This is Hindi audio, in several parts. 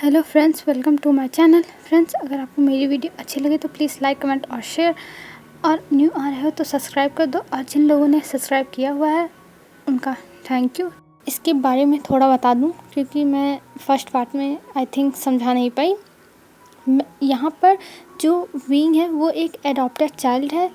Hello friends, welcome to my channel. Friends, अगर आपको मेरी वीडियो अच्छी लगे तो प्लीज़ लाइक, कमेंट और शेयर, और न्यू आ रहे हो तो सब्सक्राइब कर दो। और जिन लोगों ने सब्सक्राइब किया हुआ है उनका थैंक यू। इसके बारे में थोड़ा बता दूं क्योंकि मैं फर्स्ट पार्ट में आई थिंक समझा नहीं पाई। यहाँ पर जो विंग है वो एक एडॉप्टेड चाइल्ड है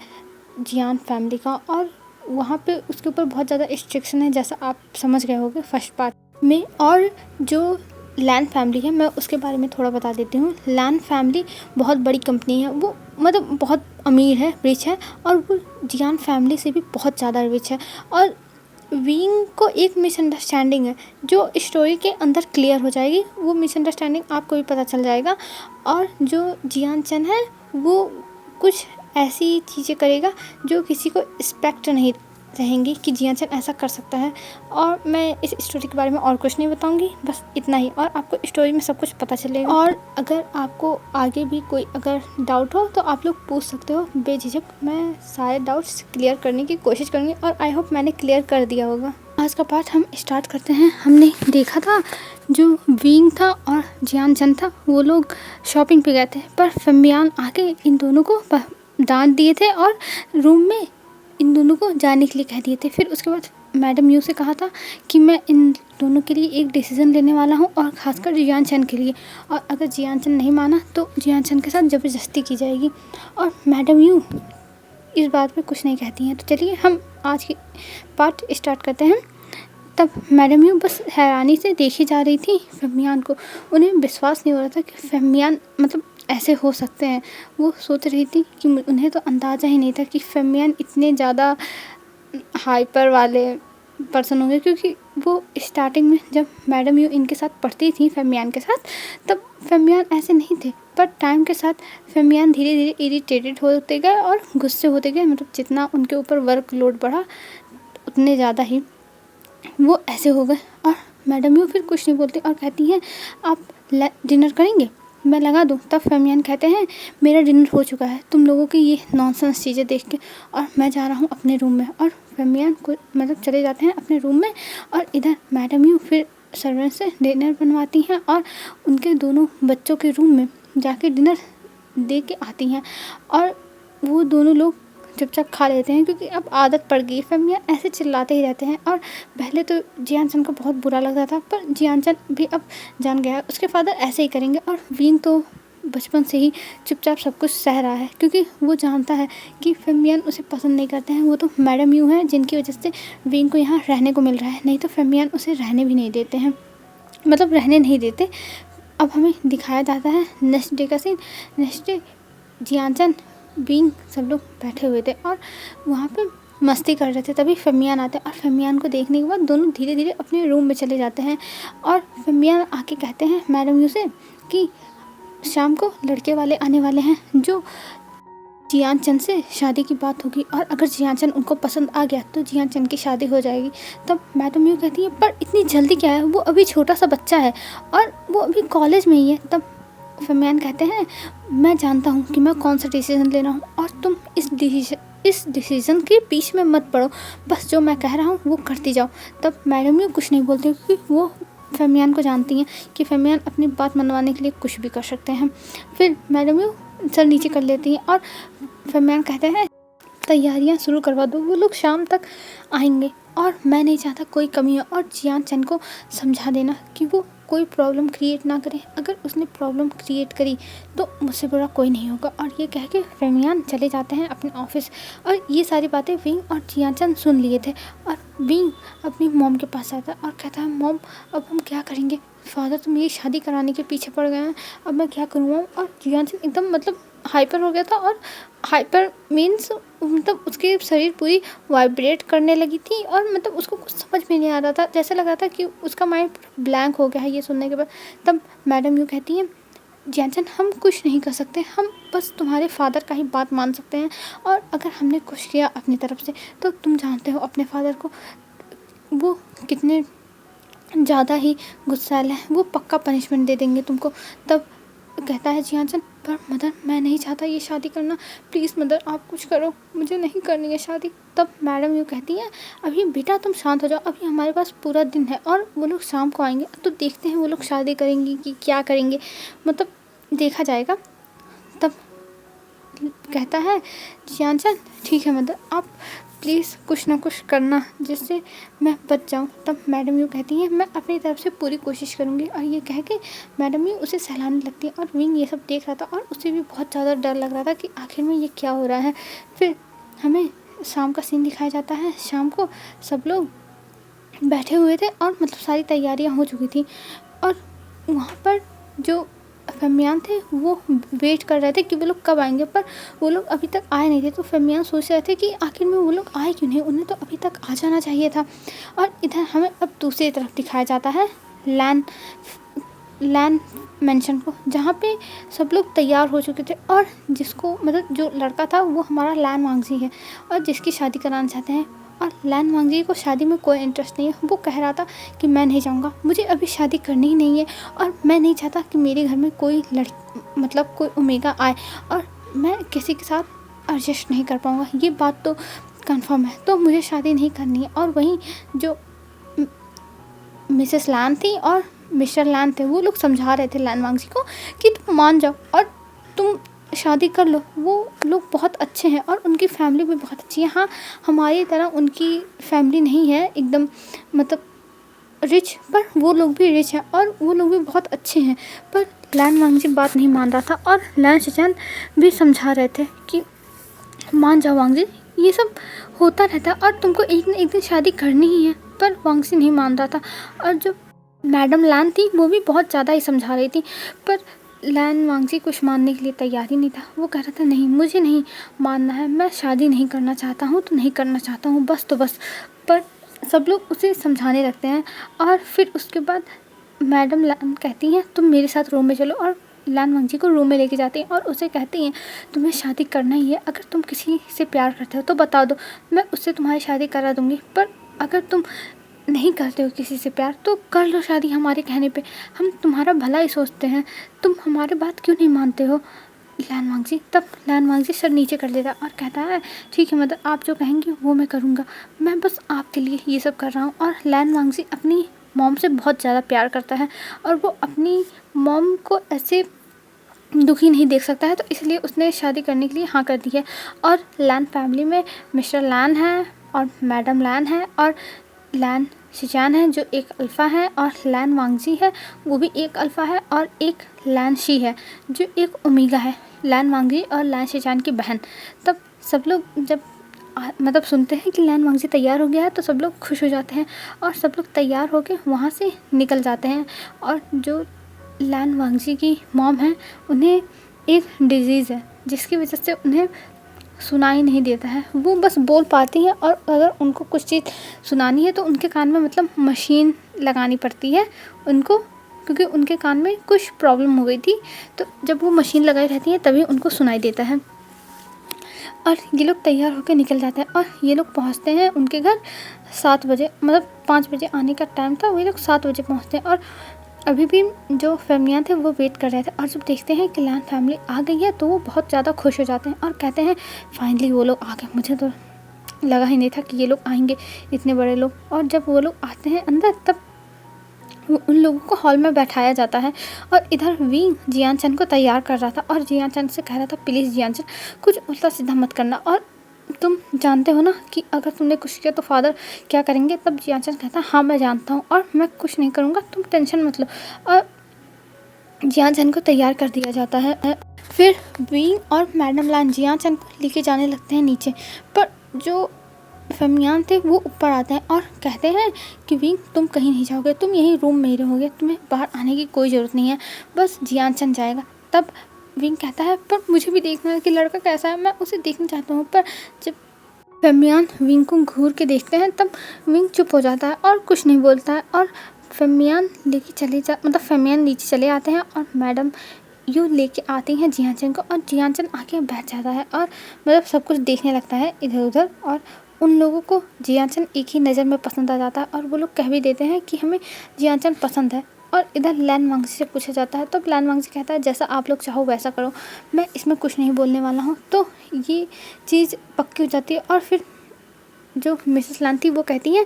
जियान फैमिली का, और वहाँ पे उसके ऊपर बहुत ज़्यादा रिस्ट्रिक्शन है, जैसा आप समझ गए होंगे फर्स्ट पार्ट में। और जो लैन फैमिली है, मैं उसके बारे में थोड़ा बता देती हूँ। लैन फैमिली बहुत बड़ी कंपनी है, वो मतलब बहुत अमीर है, रिच है, और वो जियान फैमिली से भी बहुत ज़्यादा रिच है। और विंग को एक मिसअंडरस्टैंडिंग है जो स्टोरी के अंदर क्लियर हो जाएगी, वो मिसअंडरस्टैंडिंग आपको भी पता चल जाएगा। और जो जियान चन है वो कुछ ऐसी चीज़ें करेगा जो किसी को एक्सपेक्ट नहीं रहेंगी कि जियान चन ऐसा कर सकता है। और मैं इस स्टोरी के बारे में और कुछ नहीं बताऊंगी, बस इतना ही, और आपको स्टोरी में सब कुछ पता चलेगा। और अगर आपको आगे भी कोई अगर डाउट हो तो आप लोग पूछ सकते हो बेझिझक, मैं सारे डाउट्स क्लियर करने की कोशिश करूँगी, और आई होप मैंने क्लियर कर दिया होगा। आज का पार्ट हम स्टार्ट करते हैं। हमने देखा था जो विंग था और जियान चन था वो लोग शॉपिंग पे गए थे, पर फमियान आके इन दोनों को डांट दिए थे और रूम में इन दोनों को जाने के लिए कह दिए थे। फिर उसके बाद मैडम यू से कहा था कि मैं इन दोनों के लिए एक डिसीज़न लेने वाला हूँ, और ख़ासकर जियान चन के लिए, और अगर जियान चन नहीं माना तो जियान चन के साथ ज़बरदस्ती की जाएगी। और मैडम यू इस बात पे कुछ नहीं कहती हैं। तो चलिए हम आज की पार्ट स्टार्ट करते हैं। तब मैडम यू बस हैरानी से देखी जा रही थी फहमियान को। उन्हें विश्वास नहीं हो रहा था कि फहमियान मतलब ऐसे हो सकते हैं। वो सोच रही थी कि उन्हें तो अंदाज़ा ही नहीं था कि फहमियान इतने ज़्यादा हाइपर वाले पर्सन होंगे, क्योंकि वो स्टार्टिंग में जब मैडम यू इनके साथ पढ़ती थी फहमियान के साथ, तब फहमियान ऐसे नहीं थे। पर टाइम के साथ फहमियान धीरे धीरे इरिटेटेड होते गए और गुस्से होते गए। मतलब जितना उनके ऊपर वर्कलोड बढ़ा उतने ज़्यादा ही वो ऐसे हो गए। और मैडम यू फिर कुछ नहीं बोलती और कहती हैं आप डिनर करेंगे, मैं लगा दूँ। तब फहमियान कहते हैं मेरा डिनर हो चुका है तुम लोगों की ये नॉनसेंस चीज़ें देख के, और मैं जा रहा हूँ अपने रूम में। और फहमियान को मतलब चले जाते हैं अपने रूम में, और इधर मैडम यू फिर सर्वेंट से डिनर बनवाती हैं और उनके दोनों बच्चों के रूम में जाके डिनर दे के आती हैं। और वो दोनों लोग चुपचाप खा लेते हैं, क्योंकि अब आदत पड़ गई। फहमियान ऐसे चिल्लाते ही रहते हैं, और पहले तो जियान चन को बहुत बुरा लगता था, पर जियान चन भी अब जान गया है उसके फादर ऐसे ही करेंगे। और विंग तो बचपन से ही चुपचाप सब कुछ सह रहा है, क्योंकि वो जानता है कि फहमियान उसे पसंद नहीं करते हैं। वो तो मैडम यू हैं जिनकी वजह से विंग को यहाँ रहने को मिल रहा है, नहीं तो फहमियान उसे रहने भी नहीं देते हैं, मतलब रहने नहीं देते। अब हमें दिखाया जाता है नेक्स्ट डे का सीन। नेक्स्ट डे जियान चन विंग सब लोग बैठे हुए थे और वहाँ पे मस्ती कर रहे थे। तभी फहमियान आते हैं, और फहमियान को देखने के बाद दोनों धीरे धीरे अपने रूम में चले जाते हैं। और फहमियान आके कहते हैं मैडम यू से कि शाम को लड़के वाले आने वाले हैं जो जियान चन से शादी की बात होगी, और अगर जियान चन उनको पसंद आ गया तो जियान चन की शादी हो जाएगी। तब मैडम यू कहती है पर इतनी जल्दी क्या है, वो अभी छोटा सा बच्चा है और वो अभी कॉलेज में ही है। तब फहमियान कहते हैं मैं जानता हूँ कि मैं कौन सा डिसीज़न ले रहा हूँ, और तुम इस डिसीज़न के बीच में मत पड़ो, बस जो मैं कह रहा हूँ वो करती जाओ। तब मैडम यू कुछ नहीं बोलती, क्योंकि वो फहमियान को जानती हैं कि फहमियान अपनी बात मनवाने के लिए कुछ भी कर सकते हैं। फिर मैडम यू सर नीचे कर लेती हैं, और फहमियान कहते हैं तैयारियां शुरू करवा दो, वो लोग शाम तक आएंगे, और मैं नहीं चाहता कोई कमी हो। और जियान चन को समझा देना कि वो कोई प्रॉब्लम क्रिएट ना करे, अगर उसने प्रॉब्लम क्रिएट करी तो मुझसे बुरा कोई नहीं होगा। और ये कह के फहमियान चले जाते हैं अपने ऑफिस। और ये सारी बातें विंग और जियान चन सुन लिए थे, और विंग अपनी मॉम के पास आता है और कहता है मॉम अब हम क्या करेंगे, फादर तो मेरी शादी कराने के पीछे पड़ गए हैं, अब मैं क्या करूँ। और जियान चन एकदम मतलब हाइपर हो गया था, और हाइपर मीन्स मतलब उसकी शरीर पूरी वाइब्रेट करने लगी थी, और मतलब उसको कुछ समझ में नहीं आ रहा था, जैसे लग रहा था कि उसका माइंड ब्लैंक हो गया है ये सुनने के बाद। तब मैडम यू कहती हैं जियान चन हम कुछ नहीं कर सकते, हम बस तुम्हारे फादर का ही बात मान सकते हैं, और अगर हमने कुछ किया अपनी तरफ से तो तुम जानते हो अपने फादर को, वो कितने ज़्यादा ही गुस्सैल है, वो पक्का पनिशमेंट दे देंगे तुमको। तब कहता है जियाचन, पर मदर मैं नहीं चाहता ये शादी करना, प्लीज़ मदर आप कुछ करो, मुझे नहीं करनी है शादी। तब मैडम यूँ कहती हैं, अभी बेटा तुम शांत हो जाओ, अभी हमारे पास पूरा दिन है और वो लोग शाम को आएंगे तो देखते हैं वो लोग शादी करेंगे कि क्या करेंगे, मतलब देखा जाएगा। तब कहता है जियाचन, ठीक है मदर आप प्लीज़ कुछ ना कुछ करना जिससे मैं बच जाऊँ। तब मैडम यूँ कहती हैं, मैं अपनी तरफ से पूरी कोशिश करूँगी। और ये कह के मैडम यूँ उसे सहलाने लगती है और विंग ये सब देख रहा था और उसे भी बहुत ज़्यादा डर लग रहा था कि आखिर में ये क्या हो रहा है। फिर हमें शाम का सीन दिखाया जाता है। शाम को सब लोग बैठे हुए थे और मतलब सारी तैयारियाँ हो चुकी थी और वहाँ पर जो फेमियान थे वो वेट कर रहे थे कि वो लोग कब आएंगे, पर वो लोग अभी तक आए नहीं थे। तो फेमियान सोच रहे थे कि आखिर में वो लोग आए क्यों नहीं, उन्हें तो अभी तक आ जाना चाहिए था। और इधर हमें अब दूसरी तरफ दिखाया जाता है लैन मेंशन को, जहाँ पे सब लोग तैयार हो चुके थे और जिसको मतलब जो लड़का था वो हमारा लैन वांगजी है और जिसकी शादी कराना चाहते हैं। और लैन वांगजी को शादी में कोई इंटरेस्ट नहीं है। वो कह रहा था कि मैं नहीं चाहूँगा, मुझे अभी शादी करनी ही नहीं है और मैं नहीं चाहता कि मेरे घर में कोई लड़की मतलब कोई ओमेगा आए और मैं किसी के साथ एडजस्ट नहीं कर पाऊँगा, ये बात तो कंफर्म है, तो मुझे शादी नहीं करनी है। और वहीं जो मिसेस लैन थी और मिस्टर लैन थे वो लोग समझा रहे थे लैन वांगजी को कि तुम मान जाओ और तुम शादी कर लो, वो लोग बहुत अच्छे हैं और उनकी फैमिली भी बहुत अच्छी है। हाँ हमारी तरह उनकी फैमिली नहीं है एकदम मतलब रिच, पर वो लोग भी रिच हैं और वो लोग भी बहुत अच्छे हैं। पर लैन वांगजी बात नहीं मान रहा था और लैन शिचन भी समझा रहे थे कि मान जाओ वांगजी, ये सब होता रहता है और तुमको एक न एक दिन शादी करनी ही है। पर वांगजी नहीं मान रहा था और जो मैडम लैन थी वो भी बहुत ज़्यादा ही समझा रही थी, पर लैन वांगजी कुछ मानने के लिए तैयार ही नहीं था। वो कह रहा था नहीं मुझे नहीं मानना है, मैं शादी नहीं करना चाहता हूँ तो नहीं करना चाहता हूँ, बस तो बस। पर सब लोग उसे समझाने लगते हैं और फिर उसके बाद मैडम लैन कहती हैं तुम मेरे साथ रूम में चलो और लैन वांगजी को रूम में लेके जाती हैं और उसे कहती हैं तुम्हें शादी करना ही है, अगर तुम किसी से प्यार करते हो तो बता दो, मैं उससे तुम्हारी शादी करा दूँगी, पर अगर तुम नहीं करते हो किसी से प्यार तो कर लो शादी हमारे कहने पे, हम तुम्हारा भला ही सोचते हैं, तुम हमारी बात क्यों नहीं मानते हो लैन वांगजी। तब लैन वांगजी सर नीचे कर लेता और कहता है ठीक है मतलब आप जो कहेंगे वो मैं करूँगा, मैं बस आपके लिए ये सब कर रहा हूँ। और लैन वांगजी अपनी मॉम से बहुत ज़्यादा प्यार करता है और वो अपनी मॉम को ऐसे दुखी नहीं देख सकता है, तो इसलिए उसने शादी करने के लिए हाँ कर दी है। और लैन फैमिली में मिस्टर लैन है और मैडम लैन है और लैन शिचान है जो एक अल्फ़ा है और लैन वांगजी है वो भी एक अल्फ़ा है और एक लैन शी है जो एक ओमेगा है, लैन वांगजी और लैन शिचान की बहन। तब सब लोग जब मतलब सुनते हैं कि लैन वांगजी तैयार हो गया है तो सब लोग खुश हो जाते हैं और सब लोग तैयार होकर वहाँ से निकल जाते हैं। और जो लैन वांगजी की मॉम है उन्हें एक डिजीज़ है जिसकी वजह से उन्हें सुनाई नहीं देता है, वो बस बोल पाती हैं और अगर उनको कुछ चीज़ सुनानी है तो उनके कान में मतलब मशीन लगानी पड़ती है उनको, क्योंकि उनके कान में कुछ प्रॉब्लम हो गई थी, तो जब वो मशीन लगाई रहती है तभी उनको सुनाई देता है। और ये लोग तैयार होकर निकल जाते हैं और ये लोग पहुंचते हैं उनके घर 7 बजे, मतलब 5 बजे आने का टाइम था, वो लोग 7 बजे पहुंचते हैं। और अभी भी जो फैमिलियाँ थे वो वेट कर रहे थे और जब देखते हैं कि लैन फैमिली आ गई है तो वो बहुत ज़्यादा खुश हो जाते हैं और कहते हैं फाइनली वो लोग आ गए, मुझे तो लगा ही नहीं था कि ये लोग आएंगे इतने बड़े लोग। और जब वो लोग आते हैं अंदर तब उन लोगों को हॉल में बैठाया जाता है और इधर विंग जियाचन को तैयार कर रहा था और जियाचन से कह रहा था प्लीज़ जियाचन कुछ उल्टा सीधा मत करना, और तुम जानते हो ना कि अगर तुमने कुछ किया तो फादर क्या करेंगे। तब जियाचन कहता है हाँ मैं जानता हूँ और मैं कुछ नहीं करूँगा, तुम टेंशन मत लो। और जियाचन को तैयार कर दिया जाता है। फिर विंग और मैडम लैन जियाचन को लेके जाने लगते हैं नीचे, पर जो फेमियान थे वो ऊपर आते हैं और कहते हैं कि विंग तुम कहीं नहीं जाओगे, तुम यहीं रूम में ही रहोगे, तुम्हें बाहर आने की कोई ज़रूरत नहीं है, बस जियाचन जाएगा। तब विंग कहता है पर मुझे भी देखना है कि लड़का कैसा है, मैं उसे देखना चाहता हूँ। पर जब फेमियान विंग को घूर के देखते हैं तब विंग चुप हो जाता है और कुछ नहीं बोलता है और फेमियान फेमियान नीचे चले आते हैं और मैडम यू लेके आती हैं जियाचन को और जियाचन आके बैठ जाता है और मतलब सब कुछ देखने लगता है इधर उधर। और उन लोगों को जियाचन एक ही नज़र में पसंद आ जाता है और वो लोग कह भी देते हैं कि हमें जियाचन पसंद है। और इधर लैन वांगजी से पूछा जाता है। तो लैन वांगजी कहता है जैसा आप लोग चाहो वैसा करो, मैं इसमें कुछ नहीं बोलने वाला हूँ। तो ये चीज़ पक्की हो जाती है और फिर जो मिसेस लान थी वो कहती हैं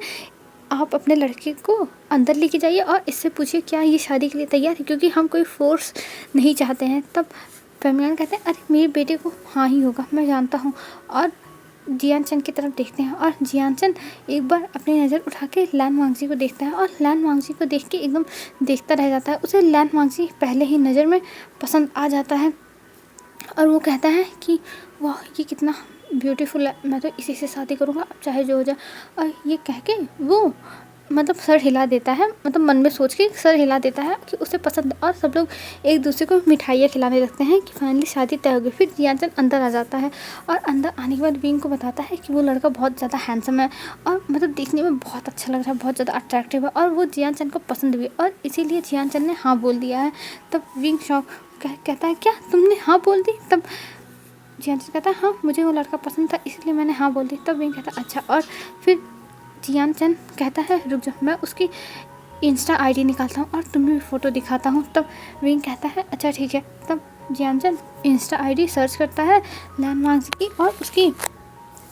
आप अपने लड़के को अंदर लेके जाइए और इससे पूछिए क्या ये शादी के लिए तैयार है, क्योंकि हम कोई फोर्स नहीं चाहते हैं। तब फेमियान कहते हैं अरे मेरे बेटे को हाँ ही होगा, मैं जानता हूँ। और जियान चंद की तरफ देखते हैं और जियान चंद एक बार अपनी नज़र उठा के लैन वांगजी को देखता है और लैन वांगजी को देख के एकदम देखता रह जाता है। उसे लैन वांगजी पहले ही नज़र में पसंद आ जाता है और वो कहता है कि वाह ये कितना ब्यूटीफुल है, मैं तो इसी से शादी करूँगा, अब चाहे जो हो जाए। और ये कह के वो मतलब सर हिला देता है, मतलब मन में सोच के सर हिला देता है कि उसे पसंद है। और सब लोग एक दूसरे को मिठाइयाँ खिलाने लगते हैं कि फाइनली शादी तय हो गई। फिर जियान चंद अंदर आ जाता है और अंदर आने के बाद विंग को बताता है कि वो लड़का बहुत ज़्यादा हैंडसम है और मतलब देखने में बहुत अच्छा लग रहा है, बहुत ज़्यादा अट्रैक्टिव है और वो जियान चंद को पसंद भी है और इसीलिए जियान चंद ने हाँ बोल दिया है। तब विंग शॉक कहता है क्या तुमने हाँ बोल दी? तब जियान चंद कहता है हाँ मुझे वो लड़का पसंद था इसलिए मैंने हाँ बोल दी। तब विंग कहता है अच्छा। और फिर जियान चंद कहता है रुक जाओ मैं उसकी इंस्टा आईडी निकालता हूँ और तुम्हें भी फ़ोटो दिखाता हूँ। तब विंग कहता है अच्छा ठीक है। तब जियान चंद इंस्टा आईडी सर्च करता है लैन वांगजी की और उसकी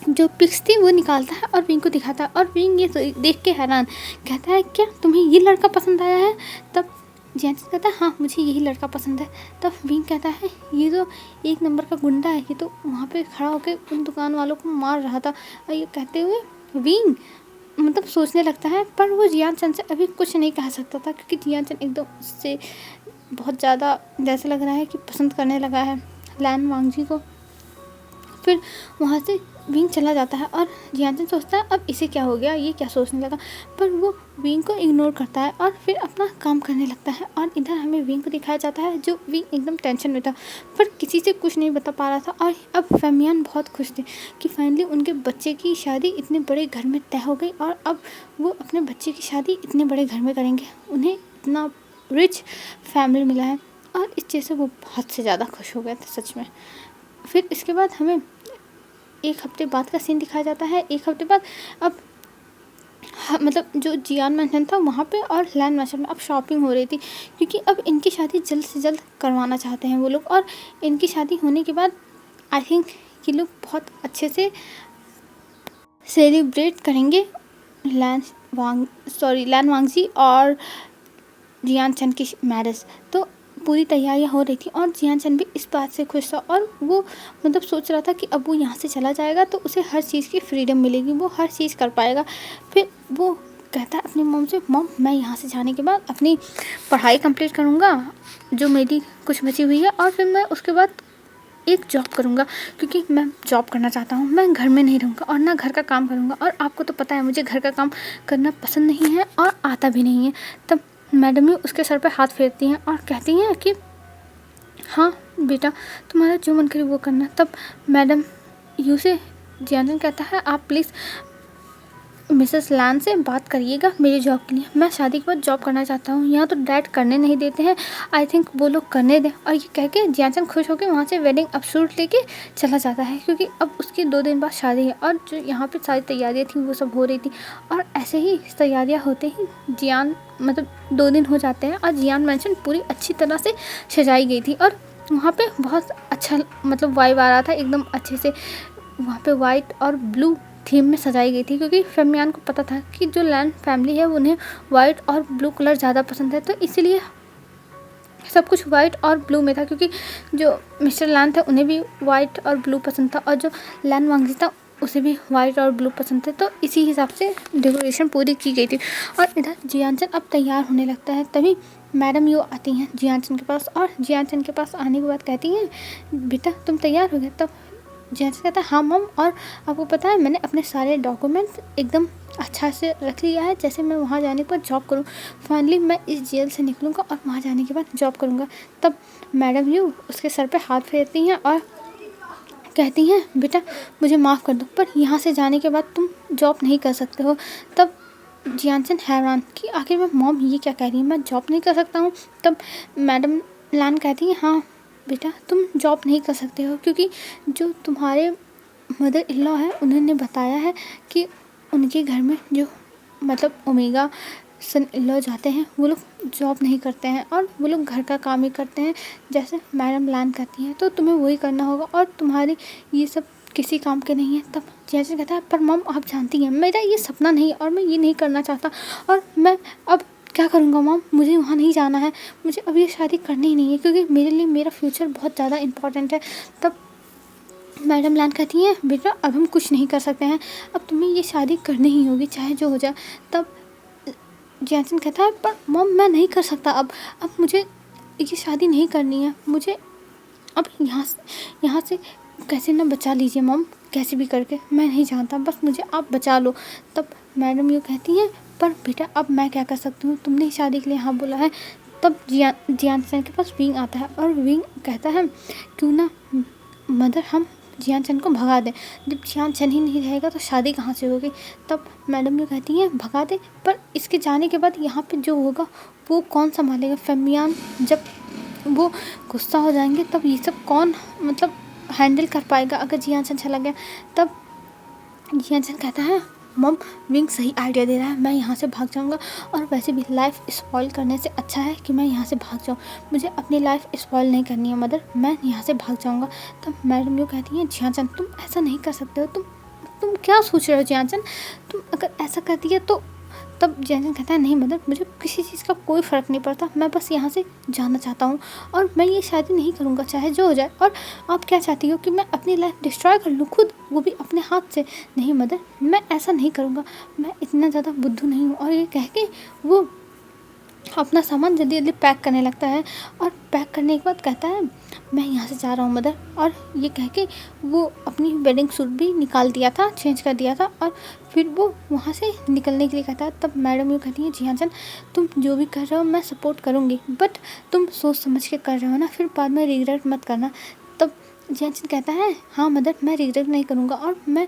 जो पिक्स थी वो निकालता है और विंग को दिखाता है और विंग ये देख के हैरान कहता है क्या तुम्हें ये लड़का पसंद आया है? तब जियान चंद कहता है हाँ मुझे यही लड़का पसंद है। तब विंग कहता है ये तो एक नंबर का गुंडा है, ये तो वहाँ पे खड़ा होकर उन दुकान वालों को मार रहा था। और ये कहते हुए विंग मतलब सोचने लगता है पर वो जियान चंद से अभी कुछ नहीं कह सकता था क्योंकि जियान चंद एकदम उससे बहुत ज़्यादा जैसे लग रहा है कि पसंद करने लगा है लैन वांगजी को। फिर वहाँ से विंग चला जाता है और जियान चंद सोचता है अब इसे क्या हो गया, ये क्या सोचने लगा, पर वो विंग को इग्नोर करता है और फिर अपना काम करने लगता है। और इधर हमें विंग को दिखाया जाता है जो विंग एकदम टेंशन में था पर किसी से कुछ नहीं बता पा रहा था। और अब फेमियान बहुत खुश थे कि फाइनली उनके बच्चे की शादी इतने बड़े घर में तय हो गई और अब वो अपने बच्चे की शादी इतने बड़े घर में करेंगे, उन्हें इतना रिच फैमिली मिला है। और इस चीज़ से वो बहुत से ज़्यादा खुश हो गए थे सच में। फिर इसके बाद हमें एक हफ्ते बाद का सीन दिखाया जाता है। एक हफ्ते बाद अब मतलब जो जियान मैंशन था वहाँ पे और लैन मैंशन में अब शॉपिंग हो रही थी क्योंकि अब इनकी शादी जल्द से जल्द करवाना चाहते हैं वो लोग। और इनकी शादी होने के बाद आई थिंक ये लोग बहुत अच्छे से सेलिब्रेट करेंगे लैन वांगजी और जियान चंद की मैरिज। तो पूरी तैयारियां हो रही थी और जियान चंद भी इस बात से खुश था और वो मतलब सोच रहा था कि अब वो यहाँ से चला जाएगा तो उसे हर चीज़ की फ्रीडम मिलेगी, वो हर चीज़ कर पाएगा। फिर वो कहता है अपनी मॉम से मॉम मैं यहाँ से जाने के बाद अपनी पढ़ाई कंप्लीट करूँगा जो मेरी कुछ बची हुई है और फिर मैं उसके बाद एक जॉब करूँगा क्योंकि मैं जॉब करना चाहता हूँ, मैं घर में नहीं रहूँगा और ना घर का काम करूँगा और आपको तो पता है मुझे घर का काम करना पसंद नहीं है और आता भी नहीं है। तब मैडम यू उसके सर पे हाथ फेरती हैं और कहती हैं कि हाँ बेटा तुम्हारा जो मन करे वो करना। तब मैडम यू से जियान कहता है आप प्लीज़ मिसेस लैन से बात करिएगा मेरी जॉब के लिए, मैं शादी के बाद जॉब करना चाहता हूँ, यहाँ तो डैड करने नहीं देते हैं, आई थिंक वो लोग करने दें। और ये कह के जियान खुश होकर वहाँ से वेडिंग अपशूट लेके चला जाता है क्योंकि अब उसकी 2 दिन बाद शादी है और जो यहाँ पे सारी तैयारियाँ थी वो सब हो रही थी। और ऐसे ही तैयारियाँ होते ही जियान मतलब 2 दिन हो जाते हैं और जियान मैंशन पूरी अच्छी तरह से सजाई गई थी और वहाँ पे बहुत अच्छा मतलब वाइब आ रहा था एकदम अच्छे से। वहाँ पे वाइट और ब्लू थीम में सजाई गई थी क्योंकि फेमियान को पता था कि जो लैन फैमिली है उन्हें वाइट और ब्लू कलर ज़्यादा पसंद है, तो इसीलिए सब कुछ वाइट और ब्लू में था क्योंकि जो मिस्टर लैन थे उन्हें भी वाइट और ब्लू पसंद था और जो लैन वांगजी था उसे भी वाइट और ब्लू पसंद थे, तो इसी हिसाब से डेकोरेशन पूरी की गई थी। और इधर जियान चंद अब तैयार होने लगता है तभी मैडम यू आती हैं जियान चंद के पास और जियान चंद के पास आने के बाद कहती हैं बेटा तुम तैयार हो गए? तब जियान चंद कहता है हाँ मम, और आपको पता है मैंने अपने सारे डॉक्यूमेंट्स एकदम अच्छा से रख लिया है, जैसे मैं वहाँ जाने के बाद जॉब करूँ, फाइनली मैं इस जेल से निकलूँगा और वहाँ जाने के बाद जॉब करूँगा। तब मैडम यू उसके सर पे हाथ फेरती हैं और कहती हैं बेटा मुझे माफ़ कर दो पर यहाँ से जाने के बाद तुम जॉब नहीं कर सकते हो। तब जियान चंद हैरान कि आखिर मैं मॉम ये क्या कह रही है, मैं जॉब नहीं कर सकता हूँ? तब मैडम लैन कहती हैं हाँ बेटा तुम जॉब नहीं कर सकते हो क्योंकि जो तुम्हारे मदर इन लॉ है उन्होंने बताया है कि उनके घर में जो मतलब ओमेगा सन इन-लॉ जाते हैं वो लोग जॉब नहीं करते हैं और वो लोग घर का काम ही करते हैं, जैसे मैडम लान कहती हैं, तो तुम्हें वही करना होगा और तुम्हारी ये सब किसी काम के नहीं है। तब जियान कहता है पर मॉम आप जानती हैं मेरा ये सपना नहीं है और मैं ये नहीं करना चाहता और मैं अब क्या करूँगा मॉम, मुझे वहाँ नहीं जाना है, मुझे अब ये शादी करनी ही नहीं है क्योंकि मेरे लिए मेरा फ्यूचर बहुत ज़्यादा इम्पोर्टेंट है। तब मैडम लान कहती हैं बेटा अब हम कुछ नहीं कर सकते हैं, अब तुम्हें ये शादी करनी ही होगी चाहे जो हो जाए। तब जियान कहता है पर मॉम मैं नहीं कर सकता, अब मुझे ये शादी नहीं करनी है, मुझे अब यहाँ से कैसे ना बचा लीजिए मॉम, कैसे भी करके मैं नहीं जानता, बस मुझे आप बचा लो। तब मैडम यूँ कहती हैं पर बेटा अब मैं क्या कर सकती हूँ, तुमने शादी के लिए हाँ बोला है। तब जियान के पास विंग आता है और विंग कहता है क्यों ना मदर हम जियान को भगा दें, जब जियान ही नहीं रहेगा तो शादी कहाँ से होगी। तब मैडम ये कहती हैं भगा दे, पर इसके जाने के बाद यहाँ पे जो होगा वो कौन संभालेगा, फमियान जब वो गुस्सा हो जाएंगे तब ये सब कौन मतलब हैंडल कर पाएगा अगर जियान चला गया। तब जियान कहता है मॉम विंग सही आइडिया दे रहा है, मैं यहाँ से भाग जाऊँगा और वैसे भी लाइफ स्पॉइल करने से अच्छा है कि मैं यहाँ से भाग जाऊँ, मुझे अपनी लाइफ स्पॉइल नहीं करनी है मदर, मैं यहाँ से भाग जाऊँगा। तब मैडम यूँ कहती हैं जियान तुम ऐसा नहीं कर सकते हो, तुम क्या सोच रहे हो जियान, तुम अगर ऐसा कर दिया तो। तब जियान कहता है नहीं मदर मुझे किसी चीज़ का कोई फ़र्क नहीं पड़ता, मैं बस यहाँ से जाना चाहता हूँ और मैं ये शादी नहीं करूँगा चाहे जो हो जाए। और आप क्या चाहती हो कि मैं अपनी लाइफ डिस्ट्रॉय कर लूँ खुद, वो भी अपने हाथ से। नहीं मदर मैं ऐसा नहीं करूँगा, मैं इतना ज़्यादा बुद्धू नहीं हूँ। और ये कह के वो अपना सामान जल्दी जल्दी पैक करने लगता है और पैक करने के बाद कहता है मैं यहाँ से जा रहा हूँ मदर। और ये कह के वो अपनी वेडिंग सूट भी निकाल दिया था, चेंज कर दिया था और फिर वो वहाँ से निकलने के लिए कहता है। तब मैडम यूँ कहती है जियान तुम जो भी कर रहे हो मैं सपोर्ट करूँगी, बट तुम सोच समझ के कर रहे हो ना, फिर बाद में रिग्रेट मत करना। तब जियान कहता है हाँ मदर मैं रिग्रेट नहीं करूँगा और मैं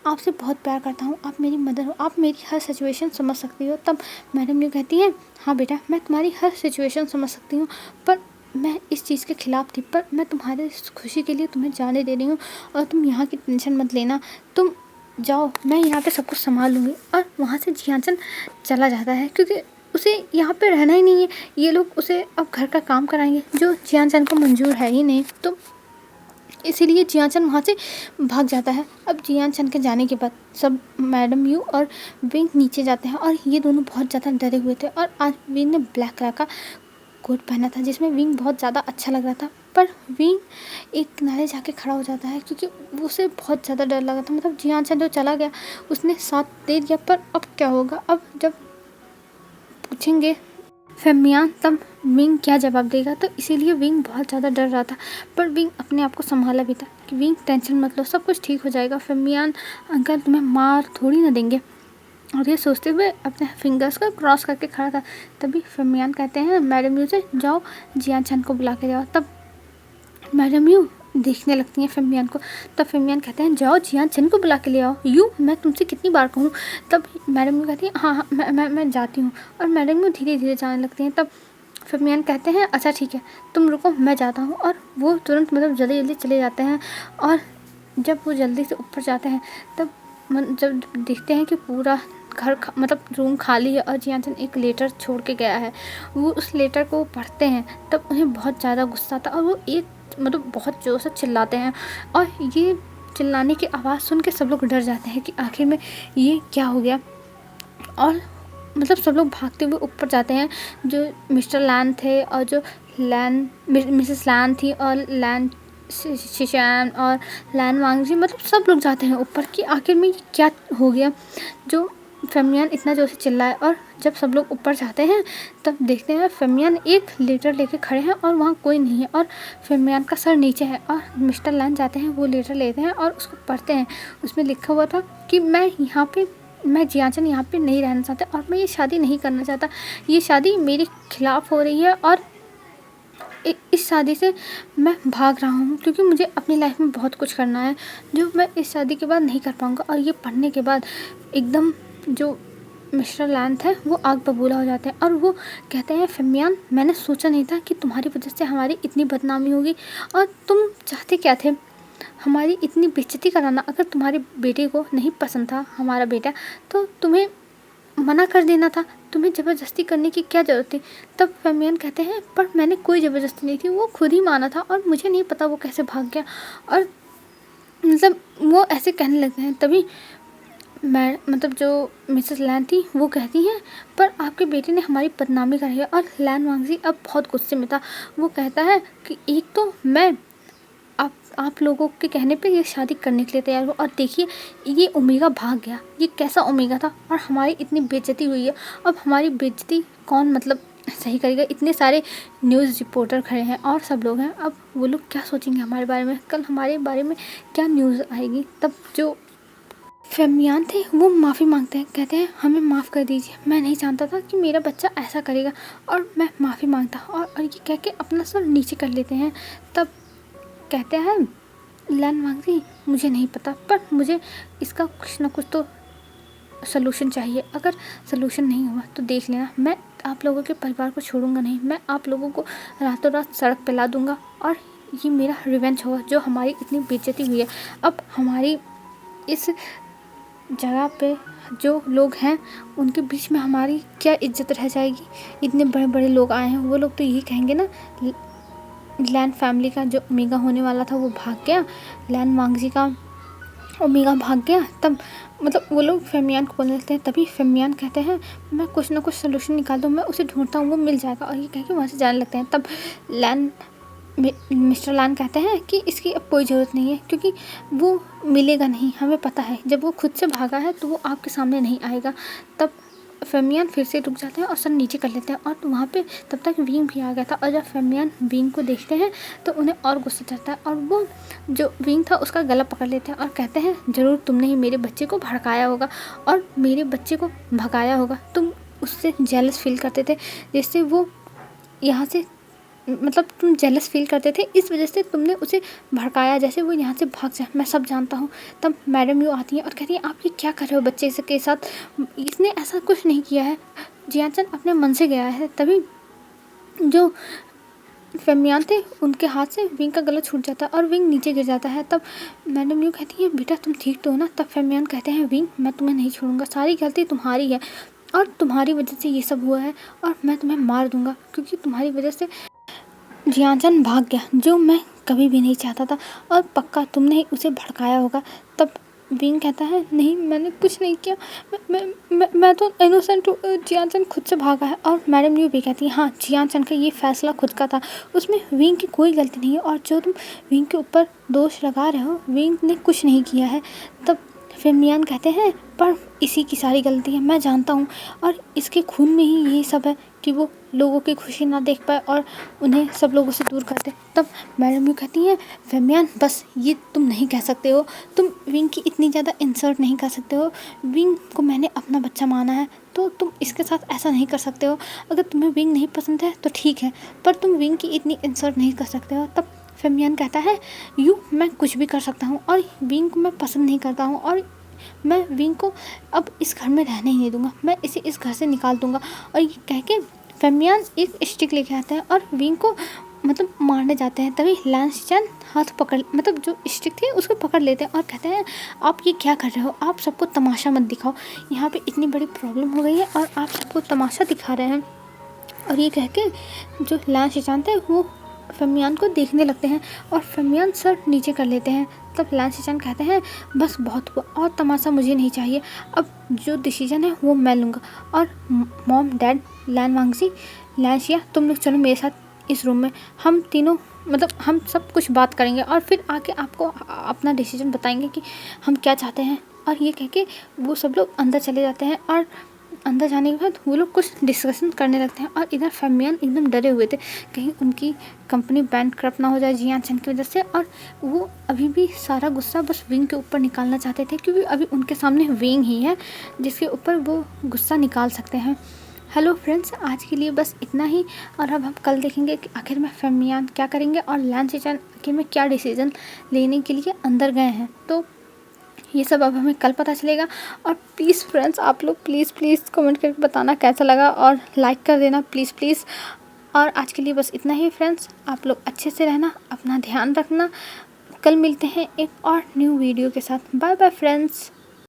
आपसे बहुत प्यार करता हूँ, आप मेरी मदर हो, आप मेरी हर सिचुएशन समझ सकती हो। तब मैडम यूँ कहती है हाँ बेटा मैं तुम्हारी हर सिचुएशन समझ सकती हूँ, पर मैं इस चीज़ के ख़िलाफ़ थी, पर मैं तुम्हारे खुशी के लिए तुम्हें जाने दे रही हूँ और तुम यहाँ की टेंशन मत लेना, तुम जाओ मैं यहाँ पे सब कुछ संभाल लूँगी। और वहाँ से जियान चला जाता है क्योंकि उसे यहाँ पे रहना ही नहीं है, ये लोग उसे अब घर का काम कराएंगे जो जियान को मंजूर है ही नहीं, तो इसीलिए जियान वहाँ से भाग जाता है। अब जियान के जाने के बाद सब मैडम यू और विंग नीचे जाते हैं और ये दोनों बहुत ज़्यादा डरे हुए थे। और आज विंग ने ब्लैक कलर का कोट पहना था जिसमें विंग बहुत ज़्यादा अच्छा लग रहा था, पर विंग एक किनारे जाके खड़ा हो जाता है क्योंकि उसे बहुत ज़्यादा डर लगा था। मतलब जियान जो चला गया उसने साथ दे दिया, पर अब क्या होगा, अब जब पूछेंगे फमियान तब विंग क्या जवाब देगा, तो इसीलिए विंग बहुत ज़्यादा डर रहा था। पर विंग अपने आप को संभाला भी था कि विंग टेंशन मत लो, सब कुछ ठीक हो जाएगा, फमियान अंकल तुम्हें मार थोड़ी ना देंगे। और ये सोचते हुए अपने फिंगर्स को क्रॉस करके खड़ा था। तभी फमियान कहते हैं मैडम यू से जाओ जियान को बुला के जाओ। तब मैडम यू देखने लगती हैं फमियान को। तब फमियान कहते हैं जाओ जियान को बुला के ले आओ। यू मैं तुमसे कितनी बार कहूँ। तब मैडम यू कहती है हाँ मैं जाती हूँ। और मैडम यू धीरे धीरे जाने लगती हैं। तब फमियान कहते हैं अच्छा ठीक है तुम रुको मैं जाता हूँ। और वो तुरंत मतलब जल्दी जल्दी चले जाते हैं। और जब वो जल्दी से ऊपर जाते हैं तब जब देखते हैं कि पूरा घर मतलब रूम खाली है और जियान एक लेटर छोड़ के गया है। वो उस लेटर को पढ़ते हैं तब उन्हें बहुत ज़्यादा गुस्सा आता और वो एक मतलब बहुत ज़ोर से चिल्लाते हैं। और ये चिल्लाने की आवाज़ सुन के सब लोग डर जाते हैं कि आखिर में ये क्या हो गया। और मतलब सब लोग भागते हुए ऊपर जाते हैं। जो मिस्टर लैन थे और जो मिसेस लैन थी और लैन शिशान और लैन वांग जी मतलब सब लोग जाते हैं ऊपर कि आखिर में क्या हो गया जो फमियान इतना जोर से चिल्लाए। और जब सब लोग ऊपर जाते हैं तब देखते हैं फमियान एक लेटर लेके खड़े हैं और वहाँ कोई नहीं है और फमियान का सर नीचे है। और मिस्टर लैन जाते हैं वो लेटर लेते हैं और उसको पढ़ते हैं। उसमें लिखा हुआ था कि मैं जियान यहाँ पे नहीं रहना चाहता और मैं ये शादी नहीं करना चाहता, ये शादी मेरे खिलाफ़ हो रही है और इस शादी से मैं भाग रहा हूँ क्योंकि मुझे अपनी लाइफ में बहुत कुछ करना है जो मैं इस शादी के बाद नहीं कर पाऊँगा। और ये पढ़ने के बाद एकदम जो मिस्टर लैन थे वो आग बबूला हो जाते हैं और वो कहते हैं फमियान मैंने सोचा नहीं था कि तुम्हारी वजह से हमारी इतनी बदनामी होगी और तुम चाहते क्या थे हमारी इतनी बेइज्जती कराना। अगर तुम्हारे बेटे को नहीं पसंद था हमारा बेटा तो तुम्हें मना कर देना था, तुम्हें ज़बरदस्ती करने की क्या ज़रूरत थी। तब फेमियन कहते हैं पर मैंने कोई ज़बरदस्ती नहीं की, वो खुद ही माना था और मुझे नहीं पता वो कैसे भाग गया। और मतलब वो ऐसे कहने लगते हैं। तभी मैं मतलब जो मिसेस लैन थी वो कहती हैं पर आपके बेटे ने हमारी बदनामी कराई है। और लैन वांगजी अब बहुत गुस्से में था। वो कहता है कि एक तो मैं आप लोगों के कहने पे ये शादी करने के लिए तैयार हुआ और देखिए ये ओमेगा भाग गया, ये कैसा ओमेगा था और हमारी इतनी बेइज्जती हुई है। अब हमारी बेइज्जती कौन मतलब सही करेगा। इतने सारे न्यूज़ रिपोर्टर खड़े हैं और सब लोग हैं, अब वो लोग क्या सोचेंगे हमारे बारे में, कल हमारे बारे में क्या न्यूज़ आएगी। तब जो फेमियान थे वो माफ़ी मांगते हैं, कहते हैं हमें माफ़ कर दीजिए, मैं नहीं जानता था कि मेरा बच्चा ऐसा करेगा और मैं माफ़ी मांगता। और ये कह के अपना सर नीचे कर लेते हैं। तब कहते हैं लैन वांगजी मुझे नहीं पता पर मुझे इसका कुछ ना कुछ तो सलूशन चाहिए। अगर सलूशन नहीं हुआ तो देख लेना, मैं आप लोगों के परिवार को छोड़ूंगा नहीं, मैं आप लोगों को रातों रात सड़क पे ला दूंगा और ये मेरा रिवेंज होगा जो हमारी इतनी बेइज्जती हुई है। अब हमारी इस जगह पे जो लोग हैं उनके बीच में हमारी क्या इज्जत रह जाएगी। इतने बड़े बड़े लोग आए हैं, वो लोग तो यही कहेंगे ना लैन फैमिली का जो ओमेगा होने वाला था वो भाग गया, लैन वांगजी का ओमेगा भाग गया। तब मतलब वो लोग फेमियान को बोलने लगते हैं। तभी फेमियान कहते हैं मैं कुछ ना कुछ सोल्यूशन निकाल दूँ, मैं उसे ढूंढता हूँ, वो मिल जाएगा। और ये कह के वहाँ से जाने लगते हैं। तब लैन मिस्टर लैन कहते हैं कि इसकी अब कोई ज़रूरत नहीं है क्योंकि वो मिलेगा नहीं, हमें पता है जब वो खुद से भागा है तो वो आपके सामने नहीं आएगा। तब फेमियान फिर से रुक जाते हैं और सर नीचे कर लेते हैं। और वहाँ पे तब तक विंग भी आ गया था और जब फेमियान विंग को देखते हैं तो उन्हें और गुस्सा चढ़ता है और वो जो विंग था उसका गला पकड़ लेते हैं और कहते हैं ज़रूर तुमने ही मेरे बच्चे को भड़काया होगा और मेरे बच्चे को भगाया होगा। तुम उससे जेलस फील करते थे जिससे वो यहाँ से मतलब तुम जेलस फील करते थे, इस वजह से तुमने उसे भड़काया जैसे वो यहाँ से भाग जाए, मैं सब जानता हूँ। तब मैडम यू आती हैं और कहती हैं आप ये क्या कर रहे हो बच्चे के साथ, इसने ऐसा कुछ नहीं किया है, जियाचन अपने मन से गया है। तभी जो फेमियान थे उनके हाथ से विंग का गला छूट जाता है और विंग नीचे गिर जाता है। तब मैडम यू कहती है बेटा तुम ठीक तो हो ना। तब फेमियान कहते हैं विंग मैं तुम्हें नहीं छोड़ूंगा, सारी गलती तुम्हारी है और तुम्हारी वजह से ये सब हुआ है और मैं तुम्हें मार दूंगा क्योंकि तुम्हारी वजह से जियाचन भाग गया जो मैं कभी भी नहीं चाहता था और पक्का तुमने ही उसे भड़काया होगा। तब विंग कहता है नहीं मैंने कुछ नहीं किया, मैं तो इनोसेंट हूँ, जियाचन खुद से भागा है। और मैडम यू भी कहती है हाँ जियाचन का ये फैसला खुद का था, उसमें विंग की कोई गलती नहीं है और जो तुम विंग के ऊपर दोष लगा रहे हो विंग ने कुछ नहीं किया है। तब फेमियान कहते हैं पर इसी की सारी गलती है, मैं जानता हूँ और इसके खून में ही यही सब है कि वो लोगों की खुशी ना देख पाए और उन्हें सब लोगों से दूर कर दे। तब मैडम यू कहती हैं फेमियान बस ये तुम नहीं कह सकते हो, तुम विंग की इतनी ज़्यादा इंसल्ट नहीं कर सकते हो, विंग को मैंने अपना बच्चा माना है तो तुम इसके साथ ऐसा नहीं कर सकते हो। अगर तुम्हें विंग नहीं पसंद है तो ठीक है पर तुम विंग की इतनी इंसल्ट नहीं कर सकते हो। तब फेमियान कहता है यू मैं कुछ भी कर सकता हूँ और विंग को मैं पसंद नहीं करता हूँ और मैं विंग को अब इस घर में रहने ही नहीं दूंगा, मैं इसे इस घर से निकाल दूंगा। और ये कह के फेमियान एक स्टिक लेके आते हैं और विंग को मतलब मारने जाते हैं। तभी लैन शिचान हाथ पकड़ मतलब जो स्टिक थी उसको पकड़ लेते हैं और कहते हैं आप ये क्या कर रहे हो, आप सबको तमाशा मत दिखाओ, यहाँ पे इतनी बड़ी प्रॉब्लम हो गई है और आप सबको तमाशा दिखा रहे हैं। और ये कह के जो लैन शिचान थे वो फेमियान को देखने लगते हैं और फेमियान सर नीचे कर लेते हैं। तब लैन शिचान कहते हैं बस बहुत हुआ और तमाशा मुझे नहीं चाहिए, अब जो डिसीजन है वो मैं लूँगा। और मॉम डैड लैन वांगजी लैन शिया तुम लोग चलो मेरे साथ इस रूम में, हम तीनों मतलब हम सब कुछ बात करेंगे और फिर आके आपको अपना डिसीजन बताएंगे कि हम क्या चाहते हैं। और ये कह के वो सब लोग अंदर चले जाते हैं और अंदर जाने के बाद वो लोग कुछ डिस्कशन करने लगते हैं। और इधर फेमियान एकदम डरे हुए थे कहीं उनकी कंपनी बैंकक्रप्ट ना हो जाए जियाचन की वजह से, और वो अभी भी सारा गुस्सा बस विंग के ऊपर निकालना चाहते थे क्योंकि अभी उनके सामने विंग ही है जिसके ऊपर वो गुस्सा निकाल सकते हैं। हेलो फ्रेंड्स, आज के लिए बस इतना ही और अब हम कल देखेंगे कि आखिर में फेमियान क्या करेंगे और लैन शिचान आखिर में क्या डिसीजन लेने के लिए अंदर गए हैं। तो ये सब अब हमें कल पता चलेगा। और प्लीज़ फ्रेंड्स आप लोग प्लीज़ कमेंट करके बताना कैसा लगा और लाइक कर देना प्लीज़। और आज के लिए बस इतना ही फ्रेंड्स, आप लोग अच्छे से रहना, अपना ध्यान रखना। कल मिलते हैं एक और न्यू वीडियो के साथ। Bye bye friends.